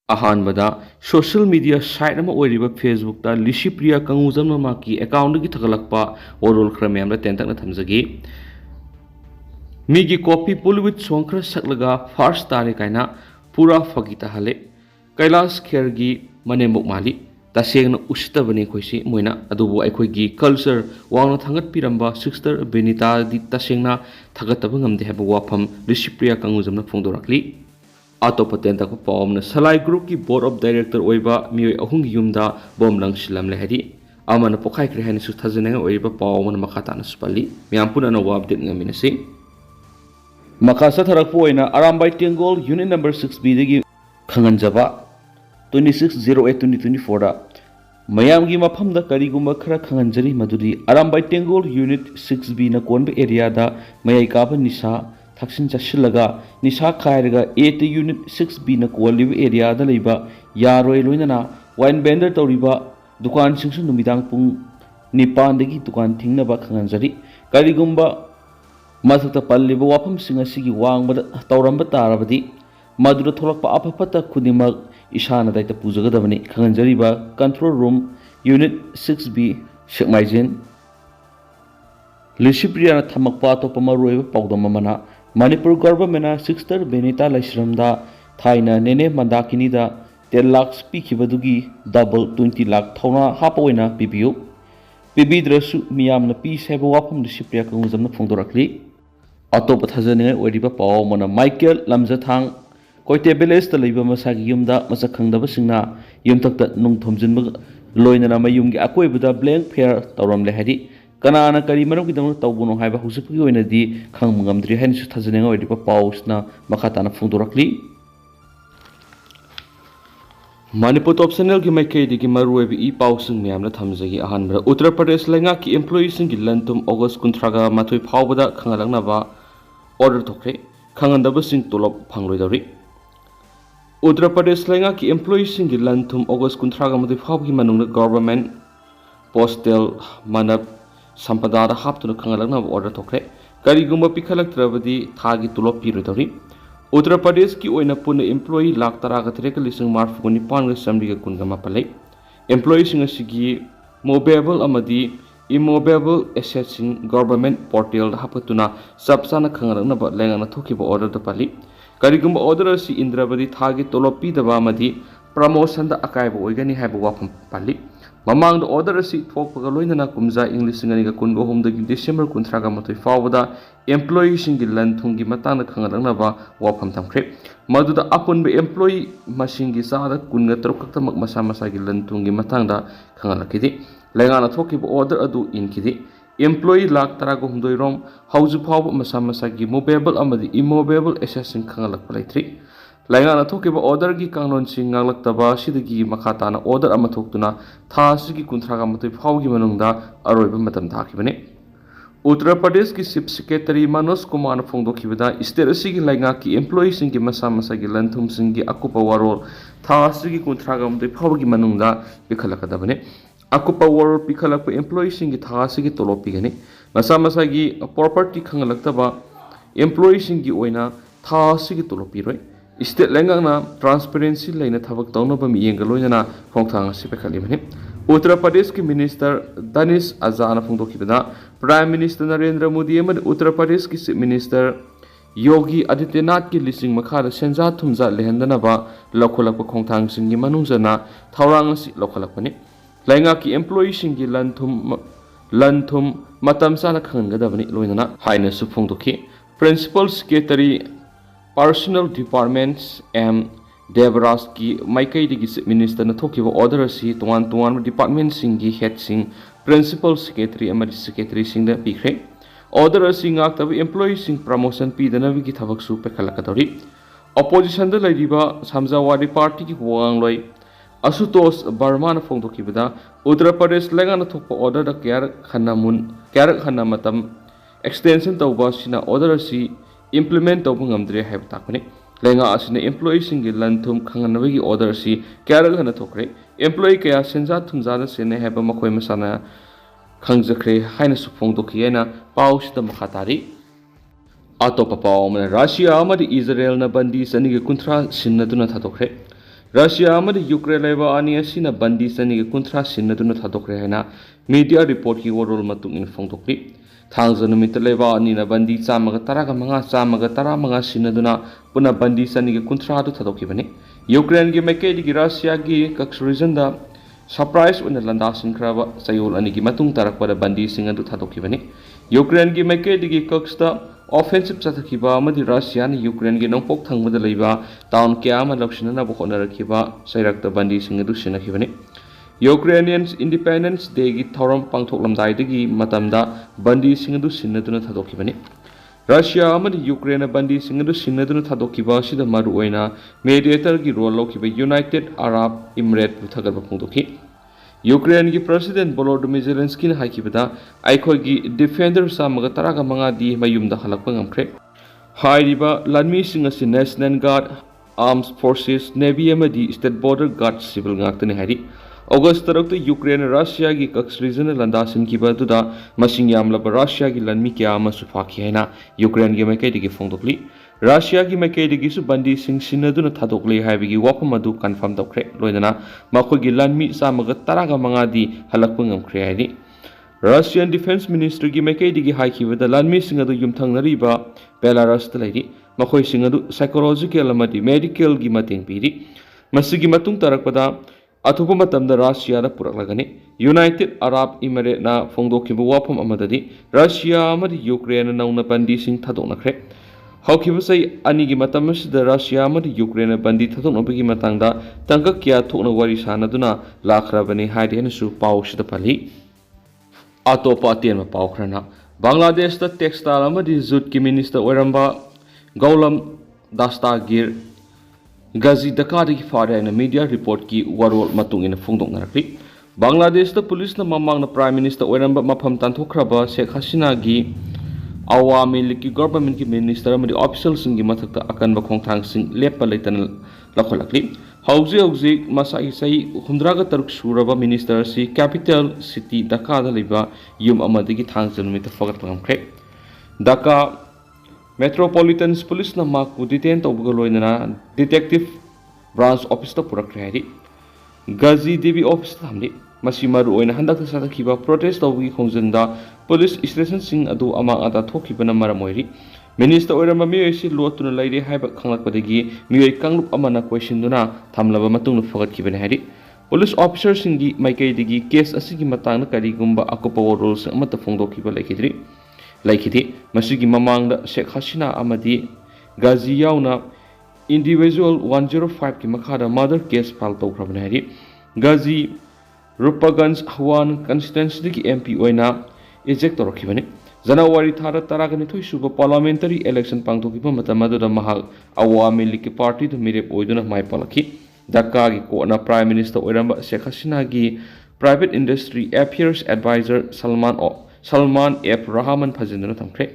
अहानबदा social media site अमा ओइरिबा Facebook ता Licypriya Kangujam माकी account की थगलकपा ओरोल खरा मैम तेंतकना थमजगी मीगी कॉपी पुल विथ सॉन्ग खरा सकलगा फर्स्ट तारे कायना पूरा फगी ताहले कैलाश खेर की मनेमुक माली तसेंगना उसितबने खोइसी मोइना अदुबो अखोइगी कल्चर वांगना थांगत पिरंबा सिस्टर बेनिता दी तसेंगना थागतब ngamde haba wafam लिसिप्रिया कंगुजमना फोंदोरकली अतोप तेंतक पावमना सलाई ग्रुप की बोर्ड ऑफ डायरेक्टर ओइबा मियोय अहुंग युमदा बम लंगसिलम लेहदी अमन पोखाइक्रे हैन सु थजने ओइबा पावमना मखाताना सुपली मियाम पुना नो अपडेट ngamiनसे मखासा थरक पोइना Arambai Tenggol unit number 6B दगी खंगनजबा 26/08/2024 दा मयामगी मफमदा करिगुम खरा खंगनजरी मदुदी अरामबाई टेंगोल यूनिट 6B ना कोनबे एरिया दा मयाई काब निशा थाक्सिन चशिलगा निशा खायरगा 8 यूनिट 6B ना कोलिब एरिया दा लेबा यारोय लोइनना वाइन बेंडर तौरिबा दुकान सिंगसु नुमिदांग पुंग निपान दगी दुकान थिंगनबा खंगनजरी करिगुम्बा मथुक्ता पल्लिबा वाफम सिंग असिगी वांगबदा तौरंबा तारबदी मदुर थोलकपा अफफता खुदिमक इशाना दायता पुजगदबनी खंगनजरीबा कंट्रोल रूम यूनिट 6B शेकमाइजेन लिसिप्रिया थमकपा अतोपा मरुइबा पौदम मना मणिपुर गवर्नमेंट सिस्टर बेनिता लाइश्रम दा थाइना नेने मंदाकिनी दा 10 लाख पीखिबदुगी डबल 20 लाख थौना हापोइना पिबियु पिबिद्रसु मियामना पीस हैबो वाफम लिसिप्रिया कंगुजमना फोंदोरकली अतोप थजने ओइरिबा पाव मना माइकेल लमजाथांग कोइते विलेज दा लेबा मसागी युमदा मसक खंगदबसिंगना युमतकता नुंग थोमजिनबा लोइनना मयुमगी अकोइबदा ब्लैंक फेयर तौरमले हदि कनाना करी मरमगिदम तौबुनो हाइबा हुसुपगी ओइनदी खंगमगमद्रि हैनसु थजने ओइरिबा पावसना मखाताना फोंदोरकली मणिपुर टॉप चैनल की माइकैदगी मरुइबा ई पावसिंग म्यामना थमजगी अहानबदा उत्तर प्रदेश लैंगा की एम्प्लॉयीसिंग की लंतुम अगस्त 18 माथोय फावबदा खंगलंगनाबा ऑर्डर थोखरे खंगंदबसिंग तोलब फंगलोइदरी उत्तर प्रदेश लैंगा की एम्प्लॉयीसिंग की लंतुम अगस्त 18 माथोय फावगी मनुंग गवर्नमेंट पोस्टल मानव संपदा हापतुन खंगलंगनाबा ऑर्डर थोखरे करिगुम्बा पिखलक्त्रबदी थागी तोलब पिरोइदरी उत्तर प्रदेश की ओइना पुन एम्प्लॉई लाख 13,45,9,9,9 एम्प्लॉयीसिंग असिगी मोबेबल अमदी इमोबेबल एसेट्सिंग गवर्नमेंट पोर्टल हापतुना सबसाना खंगलंगनाबा लैंगाना थोखिबा ऑर्डर द पाली करिगुम्बा ऑर्डर असि इंद्रबदी थागी तोलब पिदबा अमदी प्रमोशन द अकायबा ओइगनी हाइबा वाफम पाली ममांग ऑर्डर असी थोकपगा लोइनना कुमजा इंग्लिश कुनगोहुमदगी डिसेंबर 13 फावदा एम्प्लॉयीसिंग लंथुंगी मतांग खंगलंगनाबा वाफम थमख्रे मदुदा अपुनबे एम्प्लॉयी मसिंगी चादा 13 खक्तमक मसा मसागी लंथुंगी मतांगदा खंगलखिदि लैंगाना थोकिबा ऑर्डर अदु इनखिदि एम्प्लॉयी लाख 13 रोम हौजु फाव मसा मसागी मोबेबल अमदी इमोबेबल एसेसिंग खंगलकपा लैथ्रि लैंगाना थोकिबा ऑर्डर की कानूनसिंग गांगलक्तबा सिदगी मखाताना ऑर्डर अमा थोक्तुना थासिगी 13 फावगी मनुंगदा अरोइबा मतम थाखिबने उत्तर प्रदेश की चीफ सेक्रेटरी मनोज कुमार फोंदोखिबदा स्टेट असिगी लैंगा की एम्प्लॉयीसिंग की मसा मसागी लंथुमसिंग की अकुपा वारोल थासिगी 13 फावगी मनुंगदा पिखलकदबने अकुपा वारोल पिखलकपा एम्प्लॉयीसिंग की थासिगी तोलब पिगने मसा मसागी प्रॉपर्टी खंगलक्तबा एम्प्लॉयीसिंग की ओइना थासिगी तोलब पिरोय स्टेट लैंगाना ट्रांसपेरेंसी लेना थबक तौनबा मियेंग लोइना खोंगथांग असि पेखलिबने उत्तर प्रदेश की मिनिस्टर दानिश आजाना फोंदोखिबदा प्राइम मिनिस्टर नरेंद्र मोदी एमद उत्तर प्रदेश की चीफ मिनिस्टर योगी आदित्यनाथ की लिसिंग मखादा सेंजा थुमजा लेहंदनबा लखोलक खोंगथांग सिंगी मनुंजना थौरांग असि लखोलकपने लैंगा की एम्प्लॉयी सिंगी लंथुम मतम साना खंगदबनी लोइना हाइनसु फोंदोखि principal secretary personnel departments M Devraj की माइकैदगी चीफ मिनिस्टर ने थोकिबा ऑर्डर असि तोवान डिपार्टमेंट सिंगी हेड सिंग प्रिंसिपल सेक्रेटरी अमदि सेक्रेटरी सिंग पिख्रे ऑर्डर असि गाक्तब एम्प्लॉई सिंग प्रमोशन पीदनबगी थबकसु पेखलकदौरी अपोजिशन द लैरिबा समजावादी पार्टी की वांगलोय असुतोष बर्मा फोंदोखिबदा उत्तर प्रदेश लैंगाना थोकपा ऑर्डर द क्यारक खन्ना मतम एक्सटेंशन तौबा सिना ऑर्डर असि इम्प्लीमेंट तौब ngamdre हाइब ताकने लैंगा असिने एम्प्लॉई सिंगी लंथुम खंगनबगी ऑर्डर सि क्यारक हना थोखरे एम्प्लॉई कया सेंजा थुमजाना सेने हाइब मखोय मसाना खंगजख्रे हाइना सुफोंदोखियना पाउसिदा मखातारी अतोप पाव मन रशिया अमदि इजराइल न बंदी सनिगे 19 सिन्नदुना थाथोखरे Russia amadi Ukraine leba ani asina bandi sani ge kuntra sinnaduna thadokre haina media report ki warol matung in phongdokli thangza numit leba ani na bandi chamaga taraga manga chamaga tara manga sinnaduna puna bandi sani ge kuntra du thadokki bani Ukraine ge mekedi gi Russia gi kaksu region da surprise una landa sinkraba sayol ani gi matung tarakpada bandi singa du thadokki bani Ukraine gi mekedi gi kaksta offensive chathkiba amadi Russia ni Ukraine gi nongpok thangmada leiba town kya ama lakshinana bokhona rakhiba sairakta bandi singa du sinakhibani Ukrainians Independence Day gi thoram pangthoklamdai dagi matamda bandi singa du sinaduna thadokibani Russia amadi Ukraine bandi singa du sinaduna thadokkiba sida maru oina mediator gi role lokiba United Arab Emirates bu thagarba phongdokhi Ukraine ki President Volodymyr Zelensky na haikibada aikhoi gi defender samaga taraga manga di mayumda halakpa ngamkhre hairiba lanmi singa si National Guard Armed Forces Navy amadi State Border Guard civil ngaktani hari August tarakta Ukraine Russia ki kaks regional landasin kiba duda masing yamlaba Russia ki lanmi kya ama sufaki haina Ukraine ki makai digi phongdokli Russia ki makai digi su bandi sing sinaduna thadokli haibigi wapham adu confirm tokre loidana makhoi gi lanmi samaga taraga manga di halakpa ngamkhre haini Russian Defense Ministry ki makai digi haikibada lanmi singadu yumthangnariba Belarus talairi makhoi singadu psychological amadi medical gi mateng piri masigi matung tarakpada Athupa matamda Russia da puraklagani United Arab Emirates na phongdokhiba wapham amadadi Russia amadi Ukraine nauna bandi sing thadoknakhre hawkhiba sai ani gi matam asida Russia amadi Ukraine bandi thadoknabagi matangda tangka kya thokna wari sanaduna lakhrabani haidena su paw sida pali atopa tenma paw khrana Bangladesh da textile amadi jute ki minister oiramba Gaulam Dastagir Gazi Dakar ki fare na media report ki warol matung ina phongdok narakli Bangladesh da police na mamang na prime minister oiramba mapham tanthokraba Sheikh Hasina gi awami liki government ki minister amadi officials singi mathakta akanba khongthang sing lepa leitan lakholakli hauji masai sai 103 suraba minister si capital city Dhaka da liba yum amadi ki thangchal mit fagat ngamkre Dhaka Metropolitan Police na maku detain tawbugaloina detective branch office ta purakre hari Gazi Devi office thamli masimaru oina handak sa khiba protest tawgi khongjanda police station sing adu ama ada thokibana maramoiri minister oirama miyoisi lotuna laire haiba khanglakpadagi miyoi kanglup amana question duna thamlaba matungna fagat kibane hari police officer singi maikai digi case asigi matangna karigumba akopa rules amata phongdokiba laikidri Laikiti masigi mamangda Sheikh Hasina amadi Gazi yauna individual 105 ki makhada murder case file tawkrabna hari Gazi Rupagans Hwan constituency ki MP oina eject torokhibani January thara taragani thoisuba parliamentary election pangthokiba matamadu da mahal awami liki party to mirep oiduna mai palaki Dhaka gi kona prime minister oiramba Sheikh Hasina gi private industry affairs advisor Salman F. Rahman Fazindana Tamkre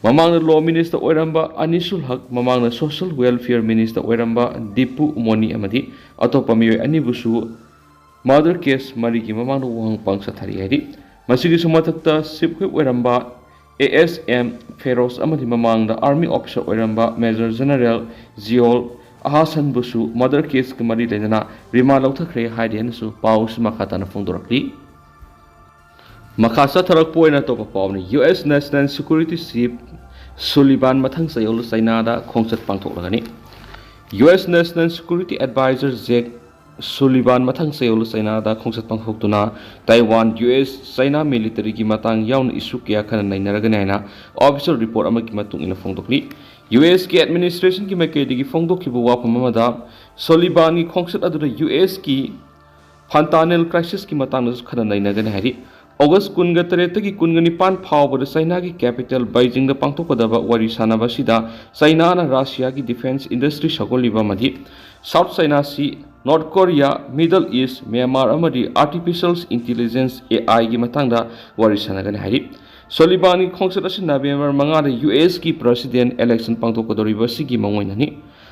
Mamang law minister oiramba Anisul Haq Mamang social welfare minister oiramba Dipu Moni Amadi Atopa miyoy anibusu murder case marigi mamang wang pangsa thari hari masigi sumathakta sipkhoi oiramba ASM Feroz amadi mamang army officer oiramba Major General Ziol Ahasan busu murder case kamari lenana rima lauthakre haiden su paus makhatana phongdorakli Makasa tharak poina to pawni US National Security Chief Sullivan mathang sayol China da khongsat pangthok lagani US National Security Advisor Jack Sullivan mathang sayol China da khongsat pangthok tuna Taiwan US China military ki matang yaun issue kya khana nainaragani haina official report ama ki matung ina phongdokli US ki administration ki makai digi phongdok ki buwa phamama da Sullivan ki khongsat adu US ki fentanyl crisis ki matang khana nainagani hari August kunga tereta ki kunga nipan phawbada China ki capital Beijing da pangthokadaba wari sanaba sida China na Russia ki defense industry sagoliba madi South China Sea North Korea Middle East Myanmar amadi artificial intelligence AI ki matangda wari sanagani hari Sullivan ki khongsat asi November 5 da US ki president election pangthokadoriba sigi mangoinani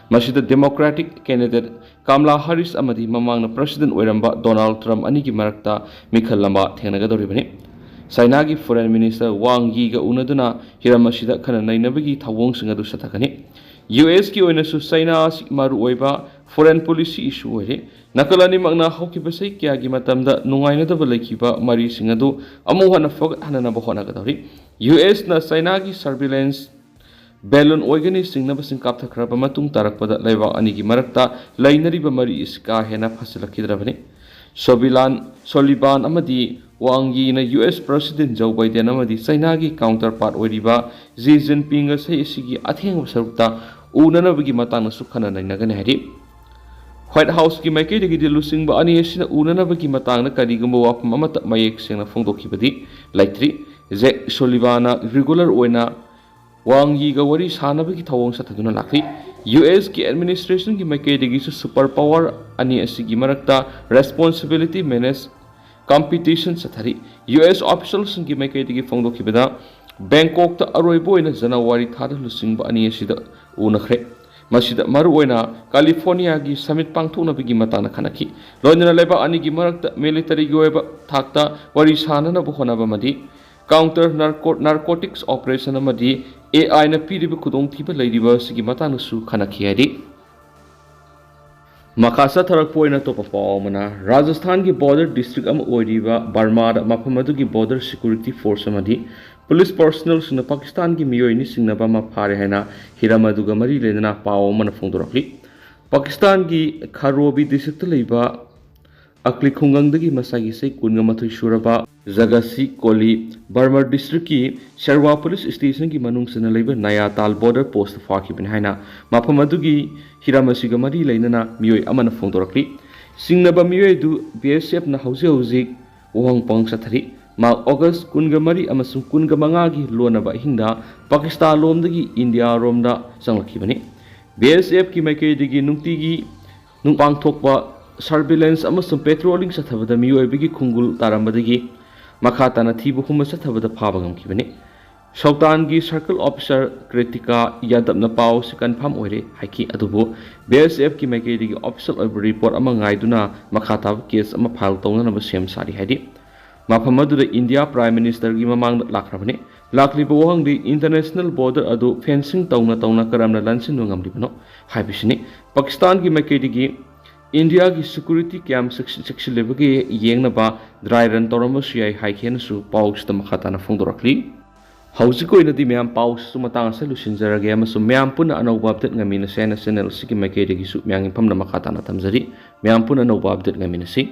masida Democratic candidate Kamala Harris amadi mamang na president oiramba Donald Trump ani ki marakta mikhal lamba thengnagadoribani China ki foreign minister Wang Yi ga unaduna hiramasida khana nainabagi thawong singa du sathakani US ki oina su China maru oiba foreign policy issue ore nakalani magna hokiba sei kya gi matamda nungaina da balekiba mari singadu amu hana fog hana ba hona gadari US na China gi surveillance balloon organizing na basing kap thakraba matung tarakpada laiwa ani gi marakta lainari ba mari iska hena fasilakhidrabani Soliban amadi Wangi na US President Joe Biden amadi China gi counterpart oiriba Xi Jinping sei sigi atheng sarukta unanabagi matang sukhana nainagani hari White House ki maike degi dilusing ba ani esina unanabagi matang na karigumba wapam amata mayek sengna phongdokhibadi laitri Jack Sullivan regular oina Wangi ga wari sanabagi thawong sathaduna lakri US ki administration ki maike degi su superpower ani asigi marakta responsibility manage competition sathari US officials ki maike degi phongdokhibada Bangkok ta aroibo ina January thada lusing ba ani asida unakhre masida maru oina California gi summit pangthuna bigi matana khanaki loinana leba ani gi marakta military gi oiba thakta wari sanana bu honaba madi counter narcotics operation amadi AI na piriba khudong thiba leiriba sigi matana su khanaki hari Makasa tharak poina to pawmana Rajasthan ki border district am oiriba Burma da mafamadu ki border security force amadi police personnel suna Pakistan ki miyoi ni singnaba ma phare haina hiramadu ga mari lenana pawmana phongdorakli Pakistan ki Kharobi district leiba akli khungang dagi masagi sei kunga mathoi suraba Jagasi Koli Burma district ki Sharwa police station ki manung sina leiba Naya Tal border post faki bin haina mafamadu gi hiramasi ga mari lenana miyoi amana phongdorakli singnaba miyoi du BSF na hauzi uhang pang sathari ma August kungamari amasung kungamangagi lonaba hinda Pakistan lomdagi India romda sanglakibani BSF ki maike digi nungtigi nungpang thokpa surveillance amasung patrolling sathabada miyoibigi khungul tarambadagi makhatana thibu huma sathabada phabagam kibani Sultan gi circle officer Kritika Yadapna pau si confirm oire haiki adubu BSF ki maike digi official report ama ngaiduna makhatab case ama file tawna ba sem sari hadi Mafamadu India Prime Minister gi mamang lakrabani lakli bo hangdi international border adu fencing tawna karamna lansin ngam dibno haibisini Pakistan gi maike gi India gi security camp section level gi yengna ba dry run torama siyai haikhen su paus ta makhatana phongdorakli Hausiko ina di meyam paus su matang sa lusinjarage ama su meyam puna anawba update ngamina sena channel sigi maike gi su meyang impam na makhatana tamjari meyam puna anawba update ngamina si